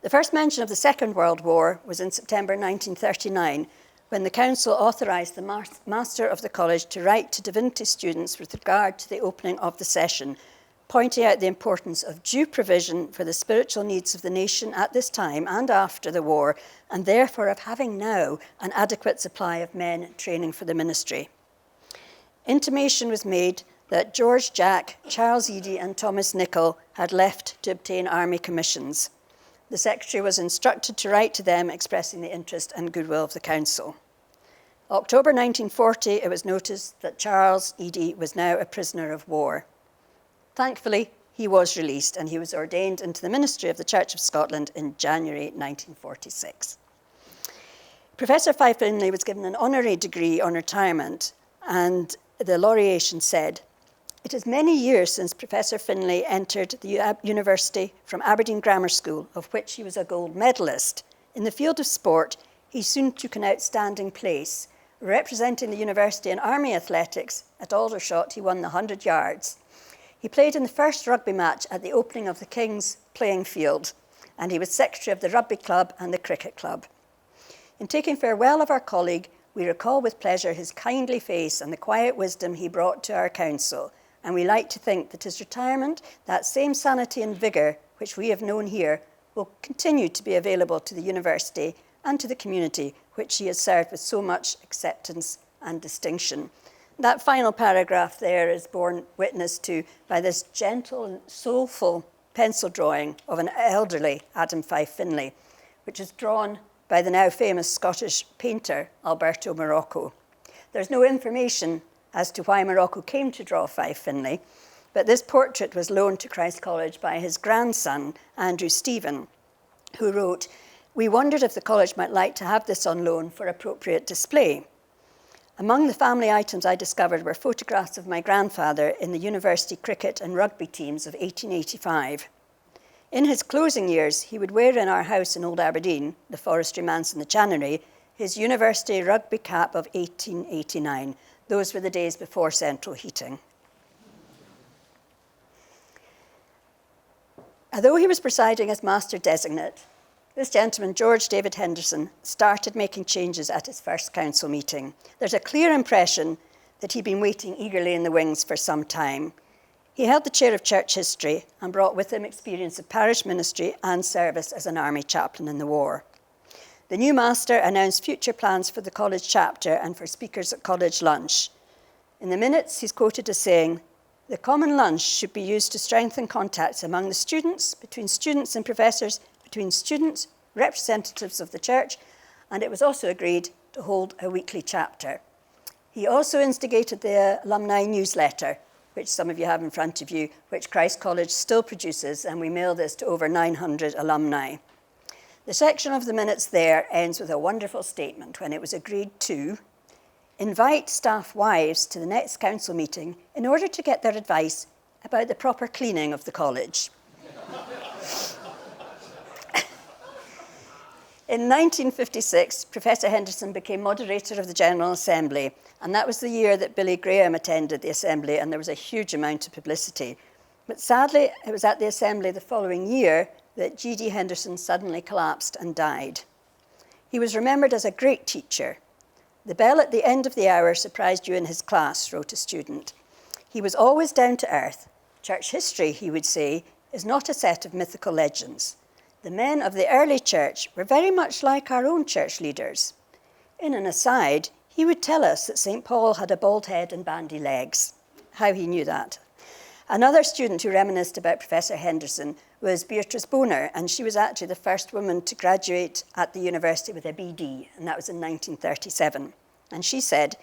The first mention of the Second World War was in September 1939, when the council authorised the master of the college to write to Divinity students with regard to the opening of the session, pointing out the importance of due provision for the spiritual needs of the nation at this time and after the war, and therefore of having now an adequate supply of men training for the ministry. Intimation was made that George Jack, Charles Eadie and Thomas Nichol had left to obtain army commissions. the secretary was instructed to write to them expressing the interest and goodwill of the council. October 1940, it was noticed that Charles Eadie was now a prisoner of war. Thankfully, he was released and he was ordained into the ministry of the Church of Scotland in January 1946. Professor Fife Finlay was given an honorary degree on retirement, and the laureation said, "It is many years since Professor Finlay entered the university from Aberdeen Grammar School, of which he was a gold medalist. In the field of sport, he soon took an outstanding place. Representing the university in army athletics, at Aldershot he won the 100 yards. He played in the first rugby match at the opening of the King's playing field, and he was secretary of the rugby club and the cricket club. In taking farewell of our colleague, we recall with pleasure his kindly face and the quiet wisdom he brought to our council, and we like to think that his retirement, that same sanity and vigour which we have known here, will continue to be available to the university and to the community which he has served with so much acceptance and distinction." That final paragraph there is borne witness to by this gentle and soulful pencil drawing of an elderly Adam Fife Finlay, which is drawn by the now famous Scottish painter Alberto Morocco. There's no information as to why Morocco came to draw Fife Finlay, but this portrait was loaned to Christ College by his grandson, Andrew Stephen, who wrote, "We wondered if the college might like to have this on loan for appropriate display. Among the family items I discovered were photographs of my grandfather in the university cricket and rugby teams of 1885. In his closing years, he would wear in our house in Old Aberdeen, the forestry manse in the Channery, his university rugby cap of 1889. Those were the days before central heating." Although he was presiding as master designate, this gentleman, George David Henderson, started making changes at his first council meeting. There's a clear impression that he'd been waiting eagerly in the wings for some time. He held the chair of church history and brought with him experience of parish ministry and service as an army chaplain in the war. The new master announced future plans for the college chapter and for speakers at college lunch. In the minutes, he's quoted as saying, "The common lunch should be used to strengthen contacts among the students, between students and professors, between students, representatives of the church, and it was also agreed to hold a weekly chapter." He also instigated the alumni newsletter, which some of you have in front of you, which Christ College still produces, and we mail this to over 900 alumni. The section of the minutes there ends with a wonderful statement when it was agreed to invite staff wives to the next council meeting in order to get their advice about the proper cleaning of the college. In 1956, Professor Henderson became moderator of the General Assembly, and that was the year that Billy Graham attended the Assembly, and there was a huge amount of publicity. But sadly, it was at the Assembly the following year that G.D. Henderson suddenly collapsed and died. He was remembered as a great teacher. "The bell at the end of the hour surprised you in his class," wrote a student. "He was always down to earth. Church history, he would say, is not a set of mythical legends. The men of the early church were very much like our own church leaders. In an aside, he would tell us that St. Paul had a bald head and bandy legs." How he knew that. Another student who reminisced about Professor Henderson was Beatrice Boner, and she was actually the first woman to graduate at the university with a BD, and that was in 1937. And she said,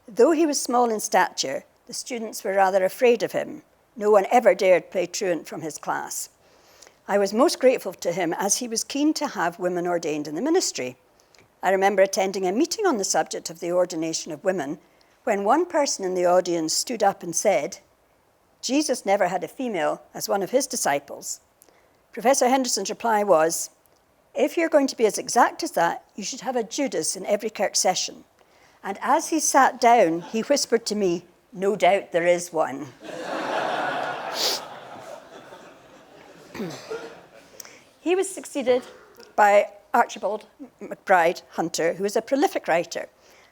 "Though he was small in stature, the students were rather afraid of him. No one ever dared play truant from his class. I was most grateful to him as he was keen to have women ordained in the ministry. I remember attending a meeting on the subject of the ordination of women when one person in the audience stood up and said, 'Jesus never had a female as one of his disciples.' Professor Henderson's reply was, 'If you're going to be as exact as that, you should have a Judas in every Kirk session.' And as he sat down, he whispered to me, 'No doubt there is one.'" He was succeeded by Archibald McBride Hunter, who was a prolific writer,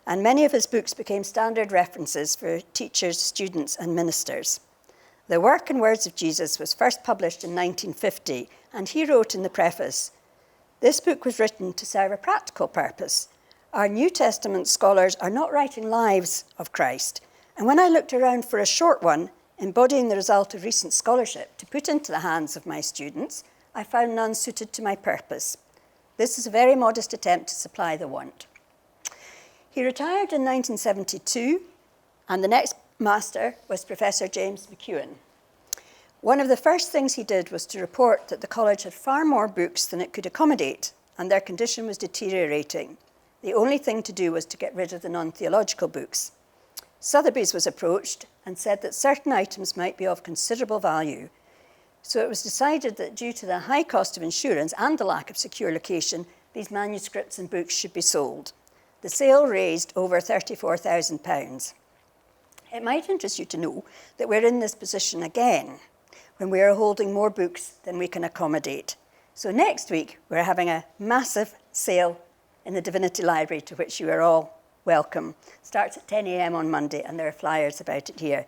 and many of his books became standard references for teachers, students, and ministers. The Work and Words of Jesus was first published in 1950, and he wrote in the preface, "This book was written to serve a practical purpose. Our New Testament scholars are not writing lives of Christ, and when I looked around for a short one, embodying the result of recent scholarship, to put into the hands of my students, I found none suited to my purpose. This is a very modest attempt to supply the want. He retired in 1972, and the next master was Professor James McEwen. One of the first things he did was to report that the college had far more books than it could accommodate, and their condition was deteriorating. The only thing to do was to get rid of the non-theological books. Sotheby's was approached and said that certain items might be of considerable value. So it was decided that due to the high cost of insurance and the lack of secure location, these manuscripts and books should be sold. The sale raised over £34,000. It might interest you to know that we're in this position again when we are holding more books than we can accommodate. So next week, we're having a massive sale in the Divinity Library, to which you are all welcome. It starts at 10 a.m. on Monday, and there are flyers about it here.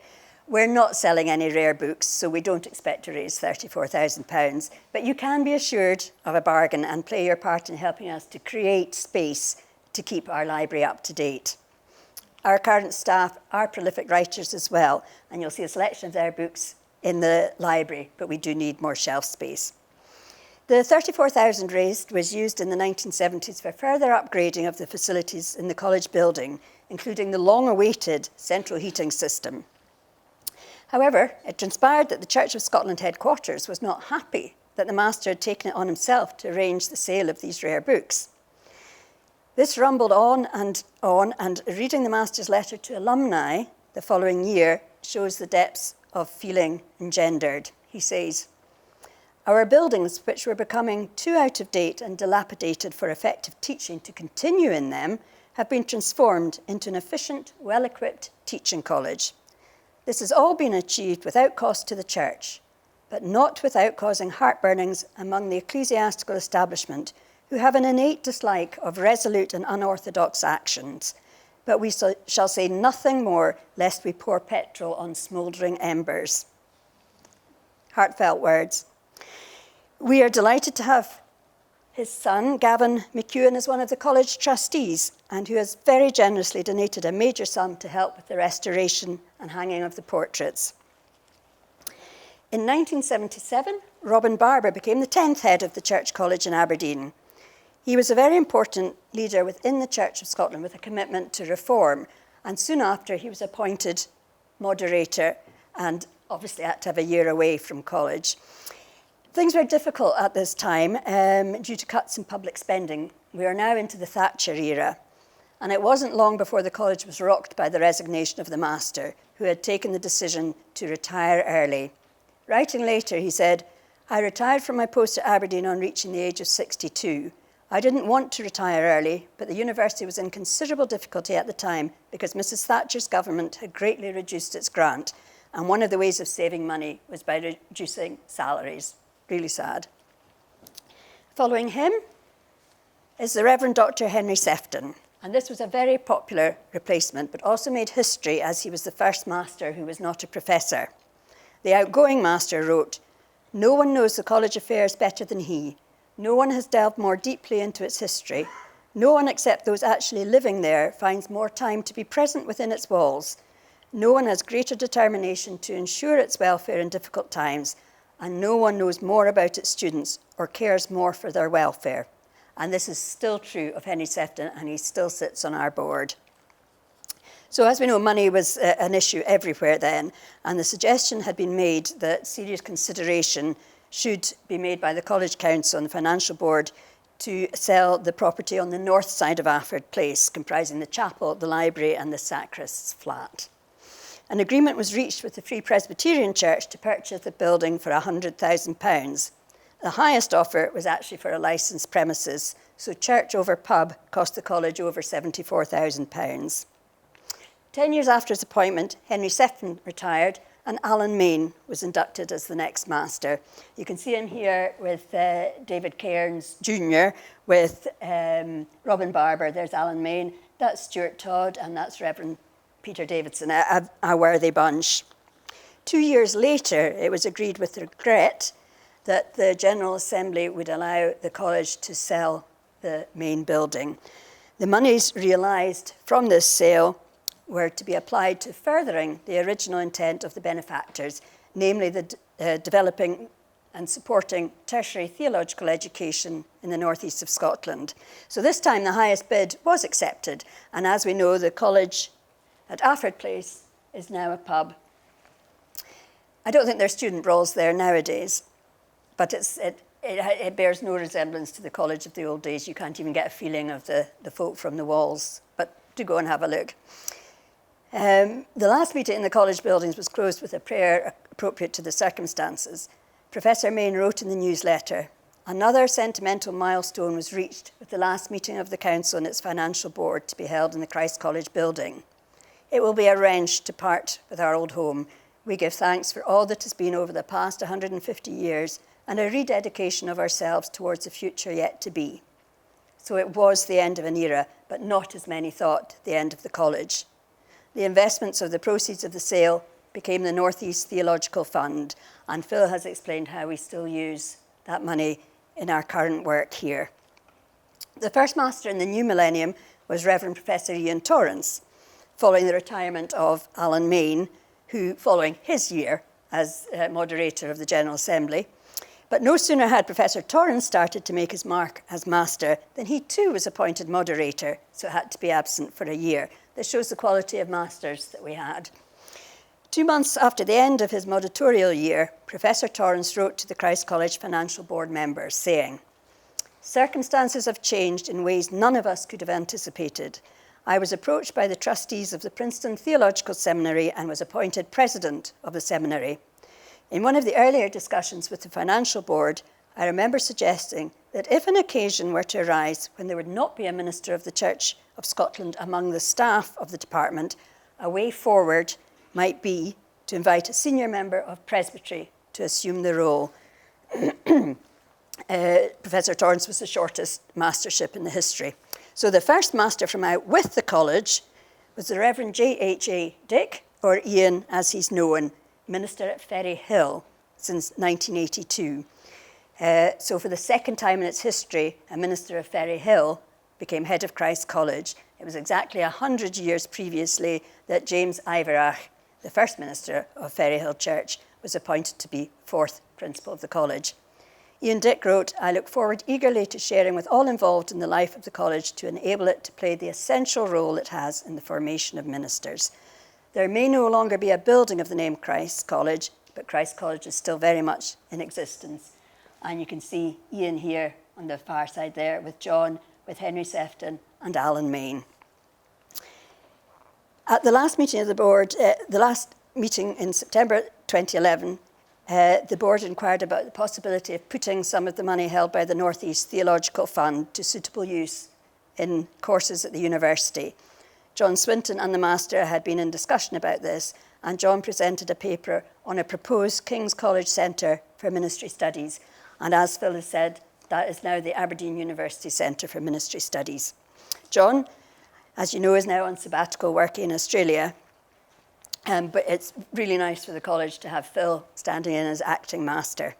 We're not selling any rare books, so we don't expect to raise £34,000, but you can be assured of a bargain and play your part in helping us to create space to keep our library up to date. Our current staff are prolific writers as well, and you'll see a selection of their books in the library, but we do need more shelf space. The £34,000 raised was used in the 1970s for further upgrading of the facilities in the college building, including the long-awaited central heating system. However, it transpired that the Church of Scotland headquarters was not happy that the master had taken it on himself to arrange the sale of these rare books. This rumbled on, and reading the master's letter to alumni the following year shows the depths of feeling engendered. He says, "Our buildings, which were becoming too out of date and dilapidated for effective teaching to continue in them, have been transformed into an efficient, well-equipped teaching college. This has all been achieved without cost to the church, but not without causing heartburnings among the ecclesiastical establishment, who have an innate dislike of resolute and unorthodox actions. But we shall say nothing more, lest we pour petrol on smouldering embers." Heartfelt words. We are delighted to have his son, Gavin McEwen, as one of the college trustees, and who has very generously donated a major sum to help with the restoration and hanging of the portraits. In 1977, Robin Barber became the 10th head of the Church College in Aberdeen. He was a very important leader within the Church of Scotland with a commitment to reform, and soon after he was appointed moderator and obviously had to have a year away from college. Things were difficult at this time due to cuts in public spending. We are now into the Thatcher era, and it wasn't long before the college was rocked by the resignation of the master, who had taken the decision to retire early. Writing later, he said, "I retired from my post at Aberdeen on reaching the age of 62. I didn't want to retire early, but the university was in considerable difficulty at the time because Mrs. Thatcher's government had greatly reduced its grant, and one of the ways of saving money was by reducing salaries." Really sad. Following him is the Reverend Dr. Henry Sefton, and this was a very popular replacement, but also made history as he was the first master who was not a professor. The outgoing master wrote, "No one knows the college affairs better than he. No one has delved more deeply into its history. No one except those actually living there finds more time to be present within its walls. No one has greater determination to ensure its welfare in difficult times, and no one knows more about its students or cares more for their welfare." And this is still true of Henry Sefton, and he still sits on our board. So as we know, money was an issue everywhere then, and the suggestion had been made that serious consideration should be made by the College Council and the Financial Board to sell the property on the north side of Afford Place, comprising the chapel, the library, and the sacrist's flat. An agreement was reached with the Free Presbyterian Church to purchase the building for £100,000. The highest offer was actually for a licensed premises, so church over pub cost the college over £74,000. 10 years after his appointment, Henry Sefton retired, and Alan Main was inducted as the next master. You can see him here with David Cairns Jr., with Robin Barber. There's Alan Main, that's Stuart Todd, and that's Reverend Peter Davidson, a worthy bunch. 2 years later, it was agreed with regret that the General Assembly would allow the college to sell the main building. The monies realised from this sale were to be applied to furthering the original intent of the benefactors, namely the developing and supporting tertiary theological education in the northeast of Scotland. So this time the highest bid was accepted, and as we know, the college at Afford Place is now a pub. I don't think there's student brawls there nowadays, but it bears no resemblance to the college of the old days. You can't even get a feeling of the folk from the walls, but do go and have a look. The last meeting in the college buildings was closed with a prayer appropriate to the circumstances. Professor Main wrote in the newsletter, "Another sentimental milestone was reached with the last meeting of the council and its financial board to be held in the Christ College building. It will be a wrench to part with our old home. We give thanks for all that has been over the past 150 years and a rededication of ourselves towards the future yet to be." So it was the end of an era, but not as many thought the end of the college. The investments of the proceeds of the sale became the North East Theological Fund, and Phil has explained how we still use that money in our current work here. The first master in the new millennium was Reverend Professor Ian Torrance, following the retirement of Alan Main, who, following his year as moderator of the General Assembly. But no sooner had Professor Torrance started to make his mark as master than he too was appointed moderator, so had to be absent for a year. This shows the quality of masters that we had. 2 months after the end of his moderatorial year, Professor Torrance wrote to the Christ College Financial Board members saying, "Circumstances have changed in ways none of us could have anticipated. I was approached by the trustees of the Princeton Theological Seminary and was appointed president of the seminary. In one of the earlier discussions with the Financial Board, I remember suggesting that if an occasion were to arise when there would not be a minister of the Church of Scotland among the staff of the department, a way forward might be to invite a senior member of presbytery to assume the role." Professor Torrance was the shortest mastership in the history. So the first master from out with the college was the Reverend J.H.A. Dick, or Ian as he's known, minister at Ferry Hill since 1982. So for the second time in its history, a minister of Ferry Hill became head of Christ College. It was exactly 100 years previously that James Iverach, the first minister of Ferry Hill Church, was appointed to be fourth principal of the college. Ian Dick wrote, "I look forward eagerly to sharing with all involved in the life of the college to enable it to play the essential role it has in the formation of ministers. There may no longer be a building of the name Christ College, but Christ College is still very much in existence." And you can see Ian here on the far side there with John, with Henry Sefton and Alan Main. At the last meeting of the board, the last meeting in September 2011, the board inquired about the possibility of putting some of the money held by the North East Theological Fund to suitable use in courses at the university. John Swinton and the master had been in discussion about this, and John presented a paper on a proposed King's College Centre for Ministry Studies. And as Phil has said, that is now the Aberdeen University Centre for Ministry Studies. John, as you know, is now on sabbatical working in Australia, but it's really nice for the college to have Phil standing in as acting master.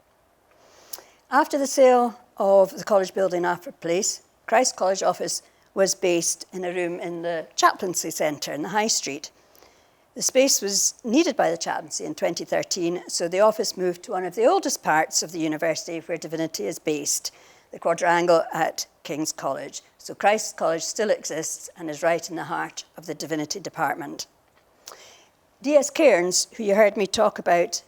After the sale of the college building Afford Place, Christ College office was based in a room in the Chaplaincy Centre in the High Street. The space was needed by the chaplaincy in 2013, so the office moved to one of the oldest parts of the university where Divinity is based, the quadrangle at King's College. So Christ College still exists and is right in the heart of the Divinity department. D.S. Cairns, who you heard me talk about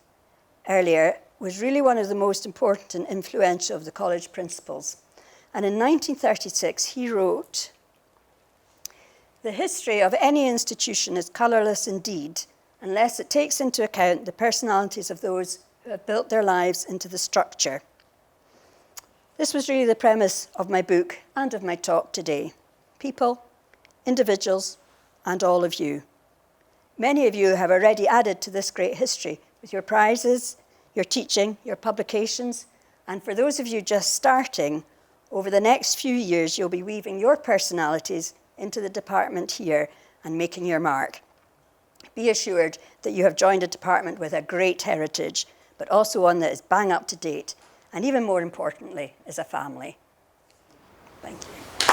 earlier, was really one of the most important and influential of the college principals. And in 1936, he wrote, "The history of any institution is colourless indeed, unless it takes into account the personalities of those who have built their lives into the structure." This was really the premise of my book and of my talk today. People, individuals, and all of you. Many of you have already added to this great history with your prizes, your teaching, your publications, and for those of you just starting, over the next few years, you'll be weaving your personalities into the department here and making your mark. Be assured that you have joined a department with a great heritage, but also one that is bang up to date, and even more importantly, is a family. Thank you.